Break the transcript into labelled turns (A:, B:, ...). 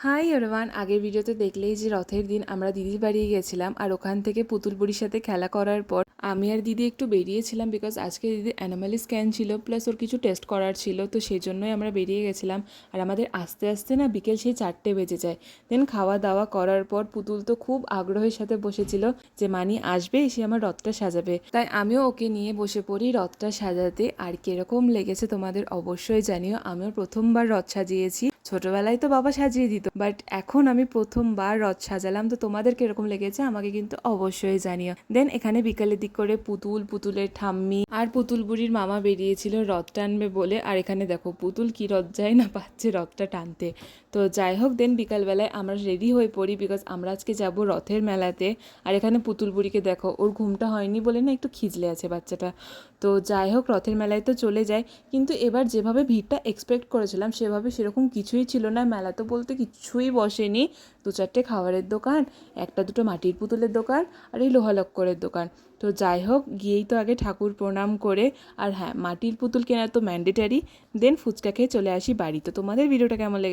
A: Hi everyone, আগের ভিডিওতে দেখলেই যে রথের দিন আমরা দিদির বাড়ি গেছিলাম আর ওখান থেকে পুতুল বুড়ির সাথে খেলা করার পর আমি আর দিদি একটু বেরিয়েছিলাম বিকজ আজকে দিদি অ্যানিমালি স্ক্যান ছিল প্লাস ওর কিছু টেস্ট করার ছিল, তো সেই জন্যই আমরা বেরিয়ে গেছিলাম। আর আমাদের আস্তে আস্তে না বিকেল সেই 4টে বেজে যায়। দেন খাওয়া দাওয়া করার পর পুতুল তো খুব আগ্রহের সাথে বসেছিল যে মানি আসবে এসে আমার রথটা সাজাবে, তাই আমিও ওকে নিয়ে বসে পড়ি রথটা সাজাতে। আর কিরকম লেগেছে তোমাদের অবশ্যই জানিও। আমিও প্রথমবার রথ সাজিয়েছি, ছোটবেলায় তো বাবা সাজিয়ে দিত, বাট এখন আমি প্রথমবার রথ সাজালাম। তো তোমাদের কিরকম লেগেছে আমাকে কিন্তু অবশ্যই জানিও। দেন এখানে বিকালের দিক করে পুতুলের ঠাম্মি আর পুতুল বুড়ির মামা বেরিয়েছিল রথ টানবে বলে। আর এখানে দেখো পুতুল কি রথ যায় না পাচ্ছে রথটা টানতে। তো যাই হোক, দেন বিকালবেলায় আমরা রেডি হয়ে পড়ি বিকজ আমরা আজকে যাব রথের মেলাতে। আর এখানে পুতুল বুড়িকে দেখো, ওর ঘুমটা হয়নি বলে না একটু খিজলে আছে বাচ্চাটা। তো যাই হোক, রথের মেলায় তো চলে যায়, কিন্তু এবার যেভাবে ভিড়টা এক্সপেক্ট করেছিলাম সেভাবে সেরকম কিছুই ছিল না। মেলা তো বলতে কিছুই বসেনি, 2-4টে খাবারের দোকান, 1-2 মাটির পুতুলের দোকান আর এই লোহালক্করের দোকান। তো যাই হোক, গিয়েই তো আগে ঠাকুর প্রণাম করে, আর হ্যাঁ মাটির পুতুল কেনা তো ম্যান্ডেটারি, দেন ফুচকা খেয়ে চলে আসি বাড়ি। তো তোমাদের ভিডিওটা কেমন লেগে